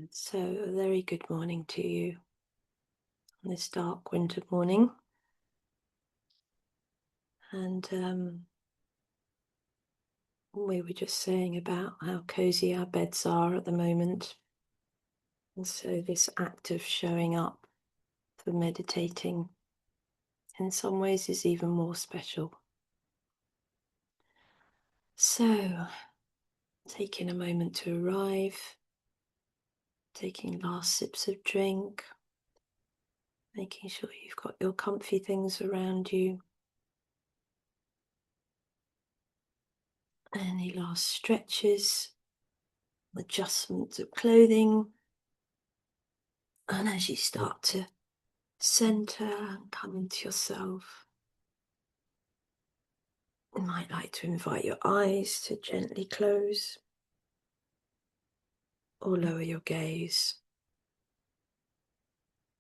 So, a very good morning to you on this dark winter morning. And we were just saying about how cozy our beds are at the moment. And so, this act of showing up for meditating in some ways is even more special. So, taking a moment to arrive, taking last sips of drink, making sure you've got your comfy things around you. Any last stretches, adjustments of clothing. And as you start to center and come into yourself, you might like to invite your eyes to gently close or lower your gaze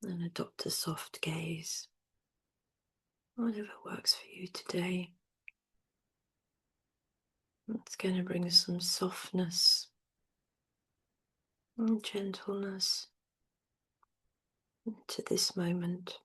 and adopt a soft gaze, whatever works for you today. It's going to bring some softness and gentleness into this moment.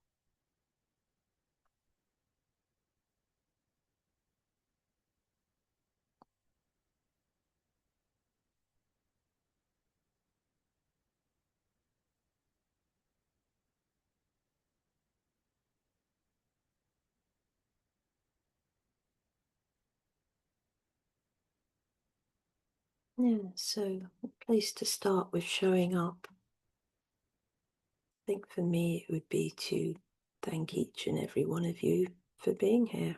Yeah, so a place to start with showing up. I think for me it would be to thank each and every one of you for being here,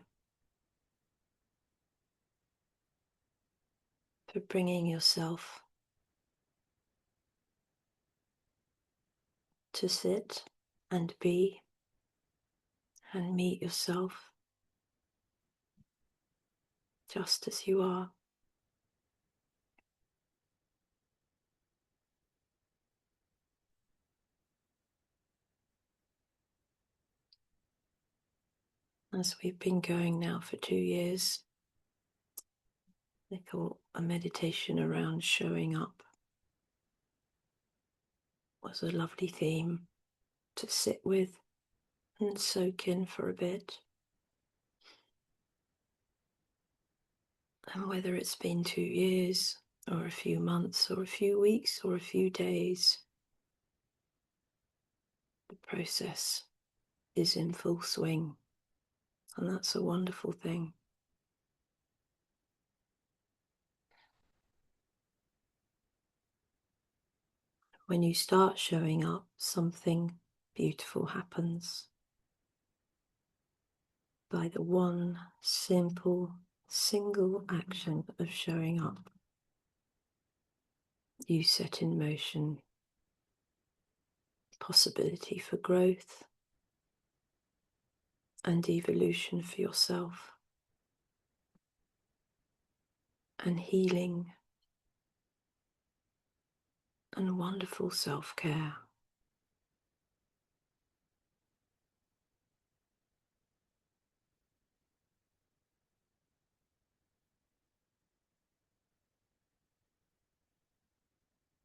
for bringing yourself to sit and be and meet yourself just as you are. As we've been going now for 2 years, I thought a meditation around showing up was a lovely theme to sit with and soak in for a bit. And whether it's been 2 years or a few months or a few weeks or a few days, the process is in full swing, and that's a wonderful thing. When you start showing up, something beautiful happens. By the one simple, single action of showing up, you set in motion possibility for growth and evolution for yourself, and healing and wonderful self-care.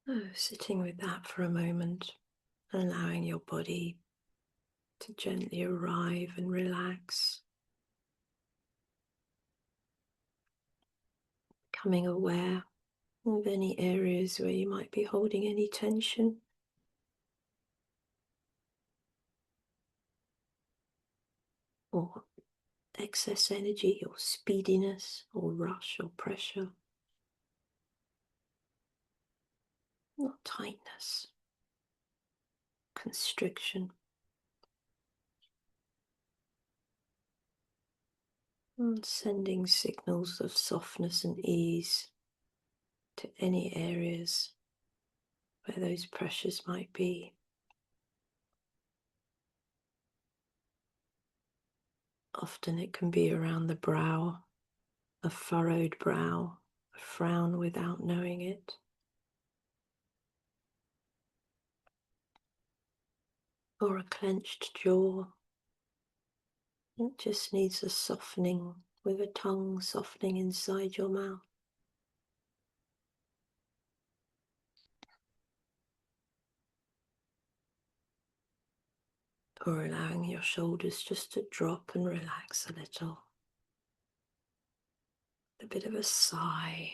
Oh, sitting with that for a moment, allowing your body to gently arrive and relax, becoming aware of any areas where you might be holding any tension. Or excess energy, or speediness, or rush, or pressure, not tightness, constriction. And sending signals of softness and ease to any areas where those pressures might be. Often it can be around the brow, a furrowed brow, a frown without knowing it. Or a clenched jaw. It just needs a softening, with a tongue softening inside your mouth. or allowing your shoulders just to drop and relax a little. A bit of a sigh.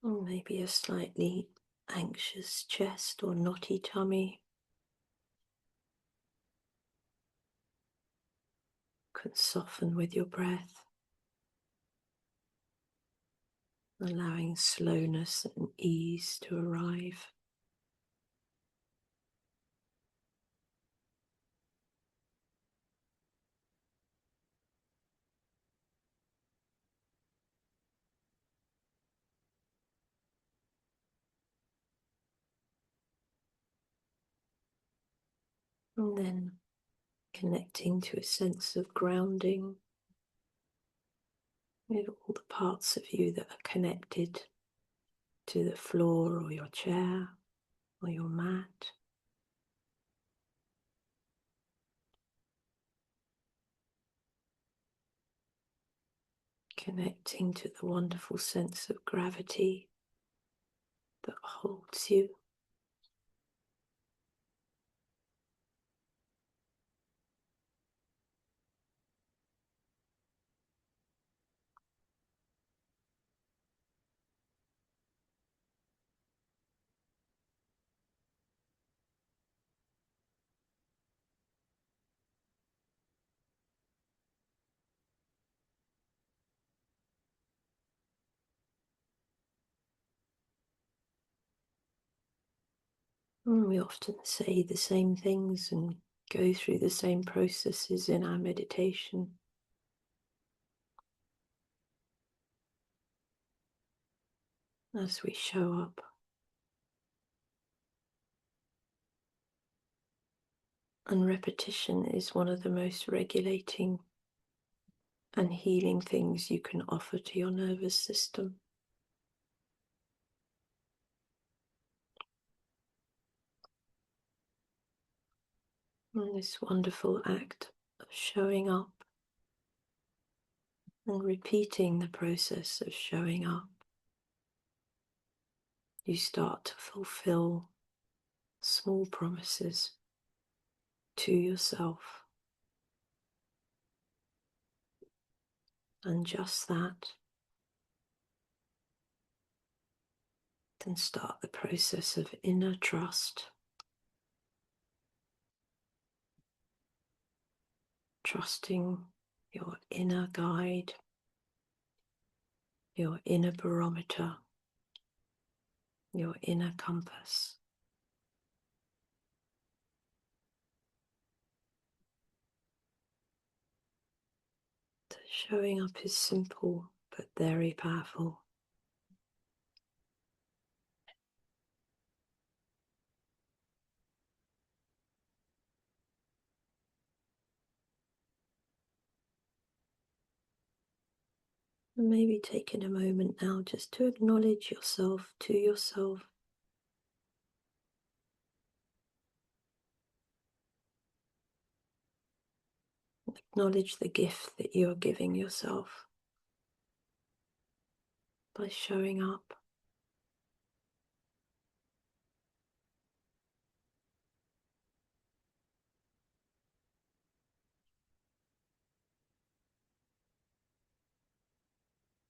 Or maybe a slightly anxious chest or knotty tummy could soften with your breath, allowing slowness and ease to arrive. And then connecting to a sense of grounding with all the parts of you that are connected to the floor or your chair or your mat. Connecting to the wonderful sense of gravity that holds you. And we often say the same things and go through the same processes in our meditation. As we show up. And repetition is one of the most regulating and healing things you can offer to your nervous system. And this wonderful act of showing up and repeating the process of showing up, you start to fulfill small promises to yourself. And just that, then start the process of inner trust. Trusting your inner guide, your inner barometer, your inner compass. So showing up is simple but very powerful. And maybe taking a moment now just to acknowledge yourself to yourself. Acknowledge the gift that you are giving yourself by showing up.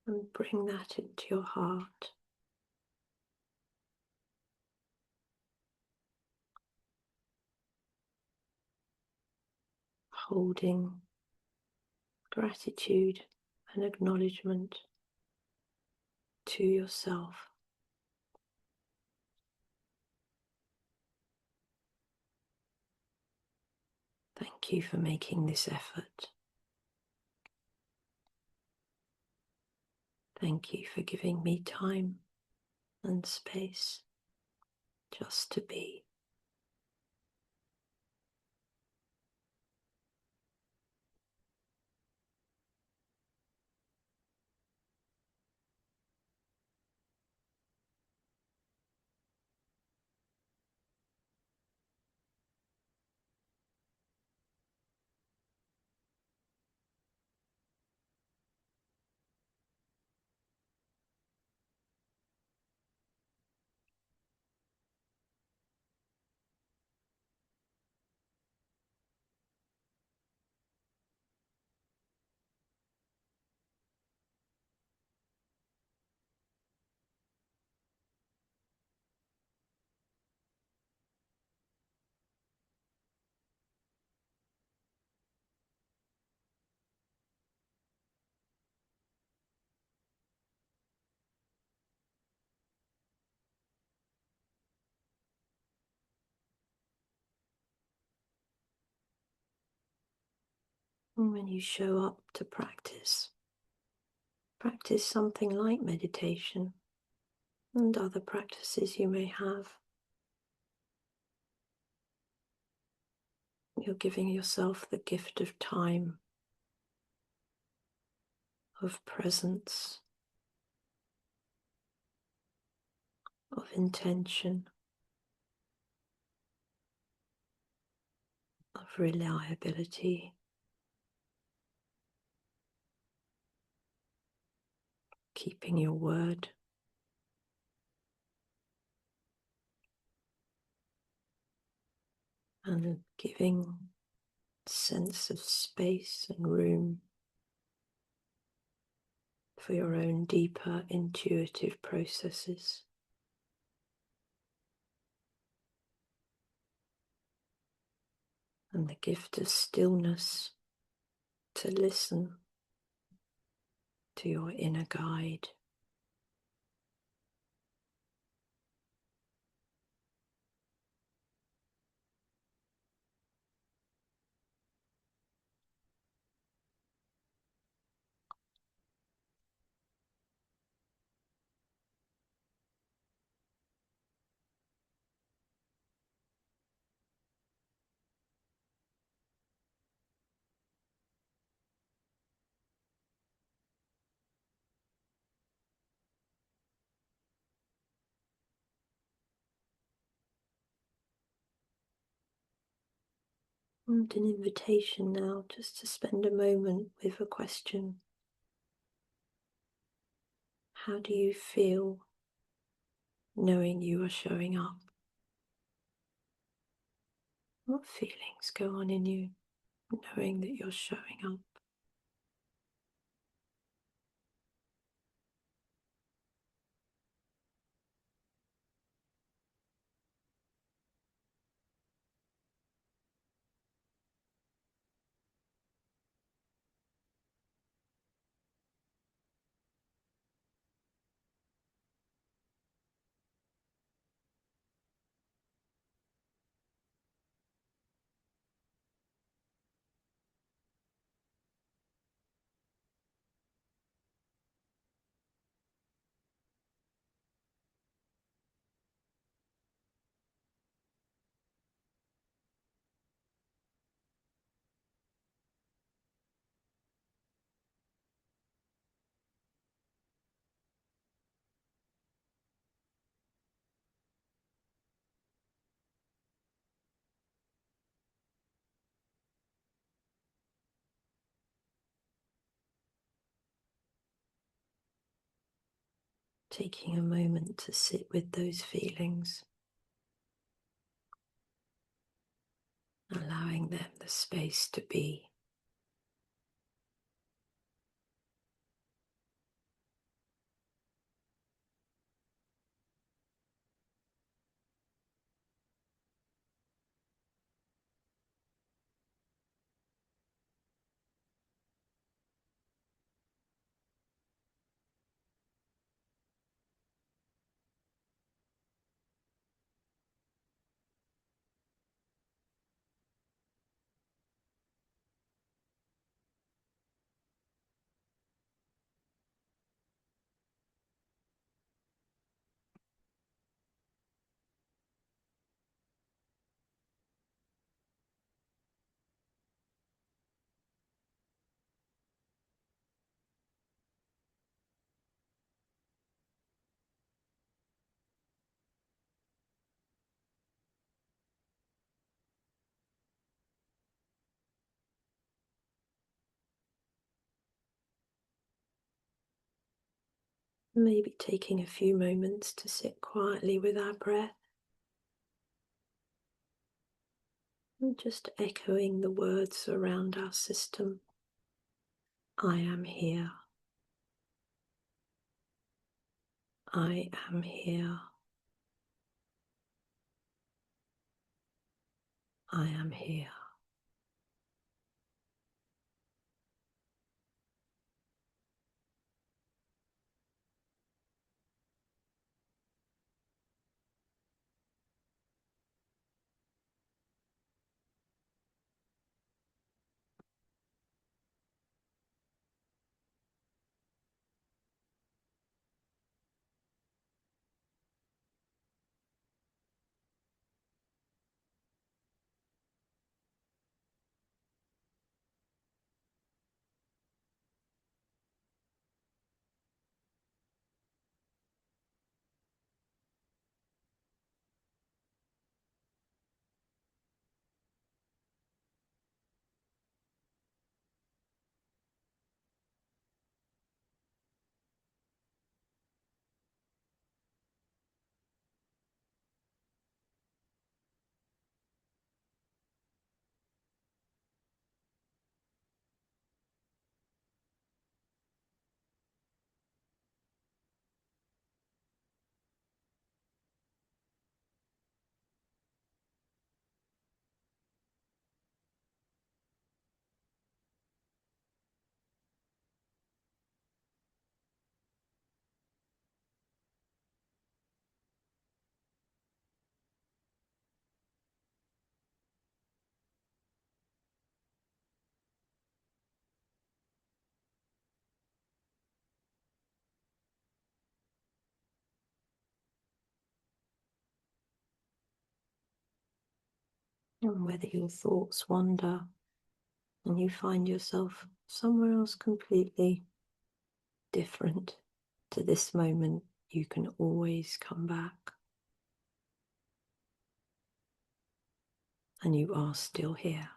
And bring that into your heart. Holding gratitude and acknowledgement to yourself. Thank you for making this effort. Thank you for giving me time and space just to be. And when you show up to practice, practice something like meditation and other practices you may have. You're giving yourself the gift of time, of presence, of intention, of reliability, keeping your word. And giving a sense of space and room for your own deeper intuitive processes. And the gift of stillness to listen to your inner guide. And an invitation now just to spend a moment with a question. How do you feel knowing you are showing up? What feelings go on in you knowing that you're showing up? Taking a moment to sit with those feelings, allowing them the space to be. Maybe taking a few moments to sit quietly with our breath and just echoing the words around our system. I am here. I am here. I am here. And whether your thoughts wander and you find yourself somewhere else completely different to this moment, you can always come back. And you are still here.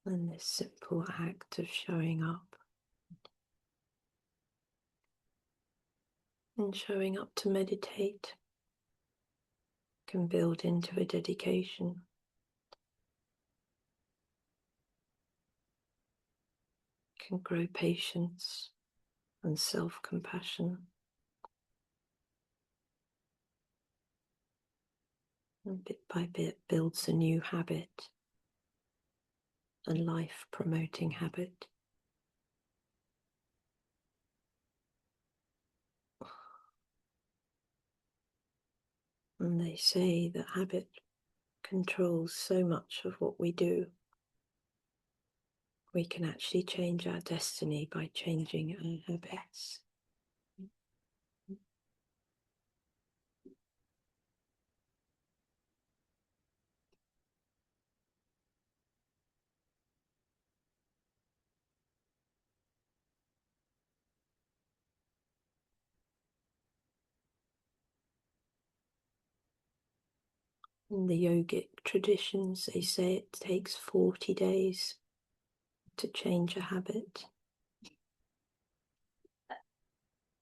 And this simple act of showing up and showing up to meditate can build into a dedication. Can grow patience and self-compassion. And bit by bit builds a new habit, a life-promoting habit. And they say that habit controls so much of what we do. We can actually change our destiny by changing our habits. In the yogic traditions, they say it takes 40 days to change a habit,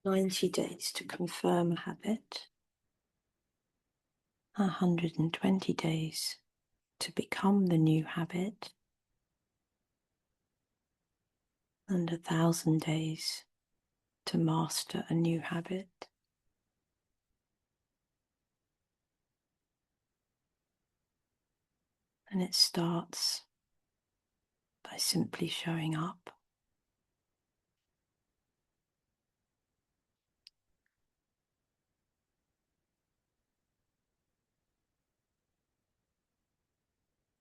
90 days to confirm a habit, 120 days to become the new habit, and 1,000 days to master a new habit. And it starts by simply showing up.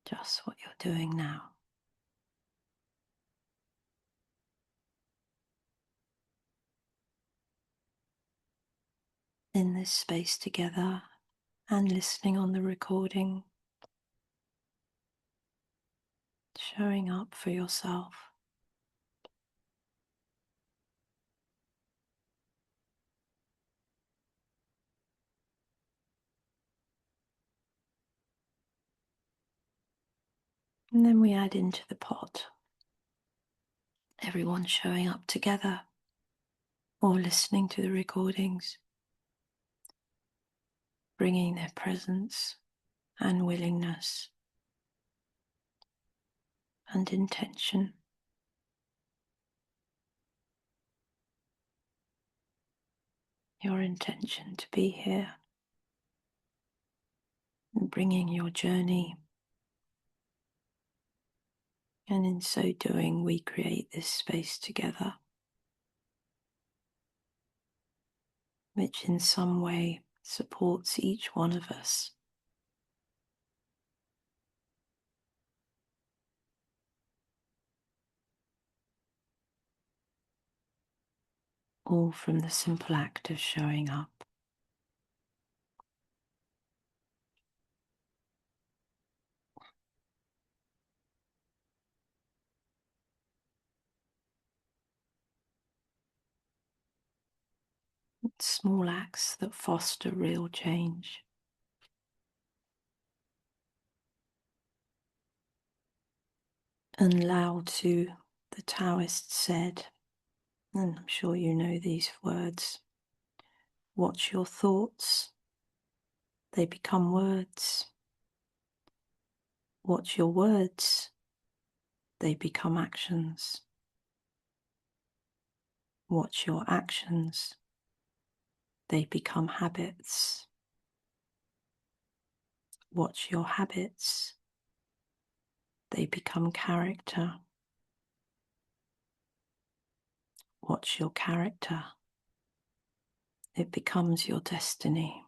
Just what you're doing now. In this space together and listening on the recording, showing up for yourself. And then we add into the pot everyone showing up together or listening to the recordings, bringing their presence and willingness and intention. Your intention to be here and bringing your journey. And in so doing, we create this space together, which in some way supports each one of us. All from the simple act of showing up. Small acts that foster real change. And Lao Tzu, the Taoist, said, and I'm sure you know these words, watch your thoughts, they become words. Watch your words, they become actions. Watch your actions, they become habits. Watch your habits, they become character. Watch your character, it becomes your destiny.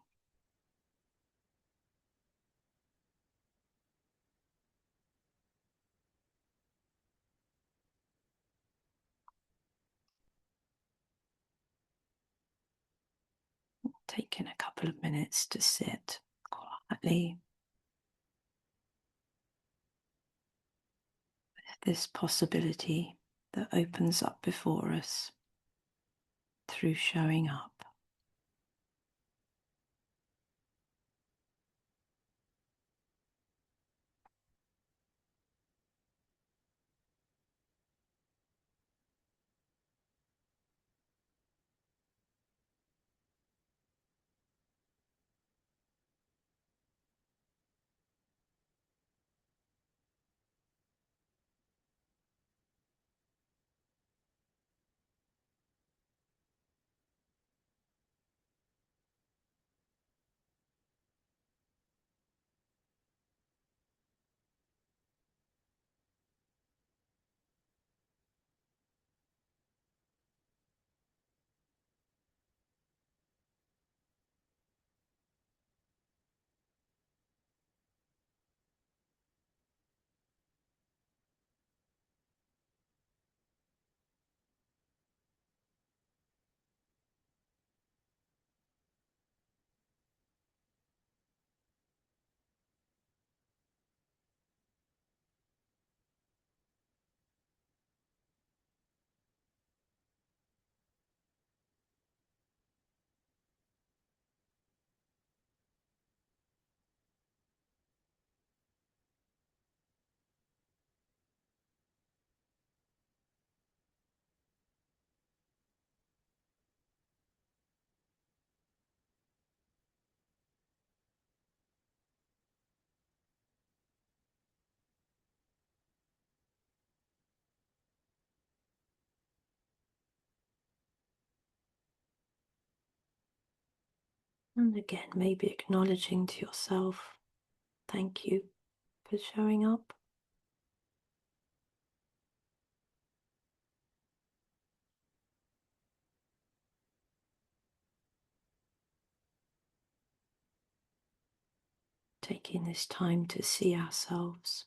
taking a couple of minutes to sit quietly with this possibility that opens up before us through showing up. And again, maybe acknowledging to yourself, thank you for showing up. Taking this time to see ourselves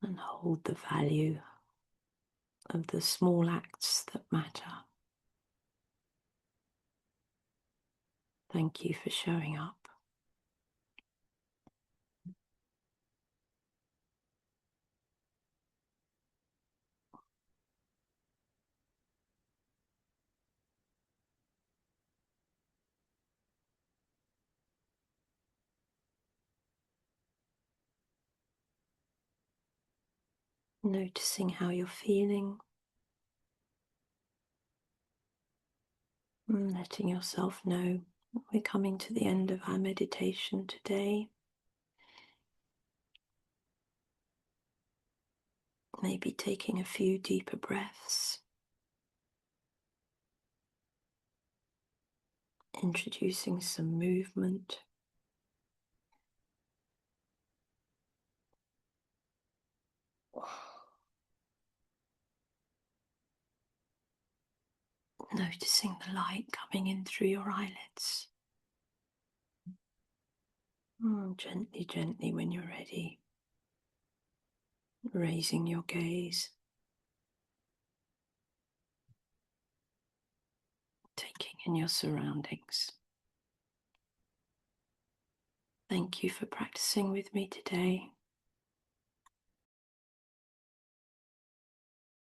and hold the value of the small acts that matter. Thank you for showing up. Noticing how you're feeling, and letting yourself know we're coming to the end of our meditation today. Maybe taking a few deeper breaths, introducing some movement. Noticing the light coming in through your eyelids. Gently, gently when you're ready. Raising your gaze. Taking in your surroundings. Thank you for practicing with me today.